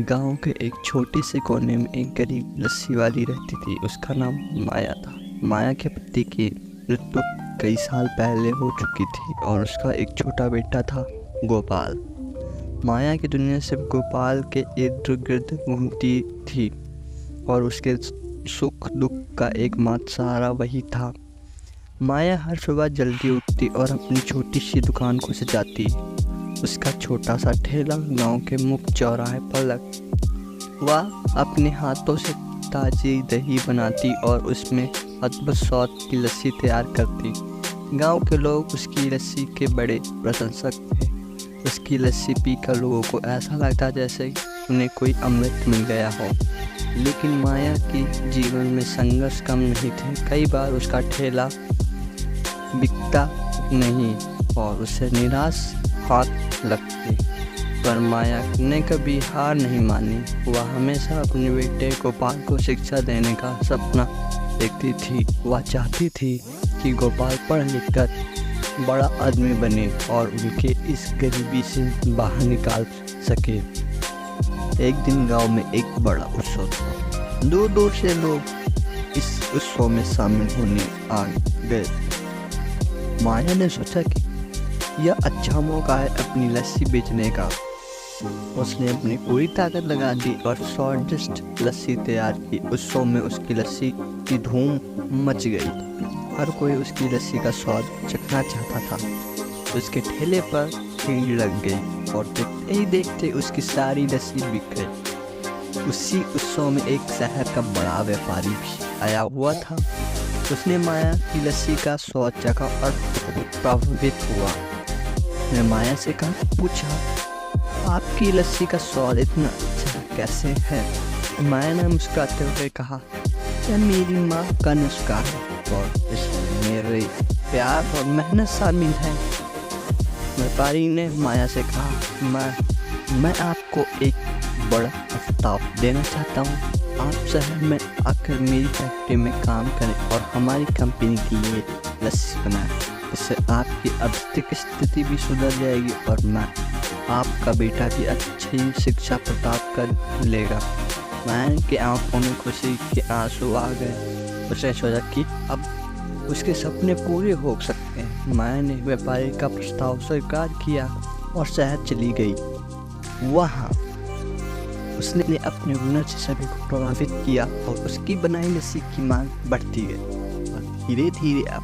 गांव के एक छोटे से कोने में एक गरीब लस्सी वाली रहती थी। उसका नाम माया था। माया के पति की मृत्यु कई साल पहले हो चुकी थी और उसका एक छोटा बेटा था, गोपाल। माया की दुनिया सिर्फ गोपाल के इर्द गिर्द घूमती थी और उसके सुख दुख का एकमात्र सहारा वही था। माया हर सुबह जल्दी उठती और अपनी छोटी सी दुकान को सजाती। उसका छोटा सा ठेला गांव के मुख्य चौराहे पर वह अपने हाथों से ताज़ी दही बनाती और उसमें अद्भुत स्वाद की लस्सी तैयार करती। गांव के लोग उसकी लस्सी के बड़े प्रशंसक थे। उसकी लस्सी पीकर लोगों को ऐसा लगता जैसे उन्हें कोई अमृत मिल गया हो। लेकिन माया की जीवन में संघर्ष कम नहीं थे। कई बार उसका ठेला बिकता नहीं और उसे निराश हाथ लगते, पर माया ने कभी हार नहीं मानी। वह हमेशा अपने बेटे गोपाल को शिक्षा देने का सपना देखती थी। वह चाहती थी कि गोपाल पढ़ लिख कर बड़ा आदमी बने और उनके इस गरीबी से बाहर निकाल सके। एक दिन गांव में एक बड़ा उत्सव था। दूर दूर से लोग इस उत्सव में शामिल होने आ गए। माया ने सोचा कि यह अच्छा मौका है अपनी लस्सी बेचने का। उसने अपनी पूरी ताकत लगा दी और स्वादिष्ट लस्सी तैयार की। उत्सव में उसकी लस्सी की धूम मच गई। हर कोई उसकी लस्सी का स्वाद चखना चाहता था। उसके ठेले पर भीड़ लग गई और देखते ही देखते उसकी सारी लस्सी बिक गई। उसी उत्सव में एक शहर का बड़ा व्यापारी भी आया हुआ था। उसने माया की लस्सी का स्वाद चखा और प्रभावित हुआ। मैं माया से पूछा, आपकी लस्सी का स्वाद इतना अच्छा कैसे है? माया ने मुस्कुराते हुए कहा, यह मेरी माँ का नुस्खा है और इसमें मेरे प्यार और मेहनत शामिल है। व्यापारी ने माया से कहा, मैं आपको एक बड़ा प्रस्ताव देना चाहता हूँ। आप शहर में आकर मेरी फैक्ट्री में काम करें और हमारी कंपनी के लिए लस्सी बनाएं। इससे आपकी आर्थिक स्थिति भी सुधर जाएगी और आपका बेटा भी अच्छी शिक्षा प्राप्त कर लेगा। माया की आंखों में खुशी के आंसू आ गए। उसने सोचा कि अब उसके सपने पूरे हो सकते हैं। माया ने व्यापारी का प्रस्ताव स्वीकार किया और शहर चली गई। वहाँ उसने अपने हुनर से सभी को प्रभावित किया और उसकी बनाई लस्सी की मांग बढ़ती गई और धीरे धीरे अब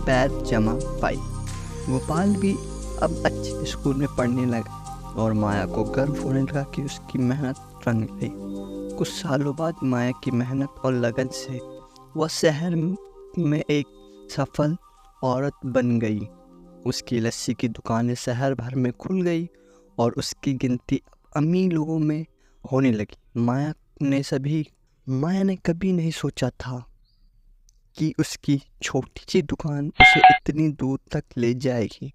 पैर जमा पाई। गोपाल भी अब अच्छे स्कूल में पढ़ने लगा और माया को गर्व होने लगा कि उसकी मेहनत रंग गई। कुछ सालों बाद माया की मेहनत और लगन से वह शहर में एक सफल औरत बन गई। उसकी लस्सी की दुकानें शहर भर में खुल गई और उसकी गिनती अमीर लोगों में होने लगी। माया ने कभी नहीं सोचा था कि उसकी छोटी सी दुकान उसे इतनी दूर तक ले जाएगी।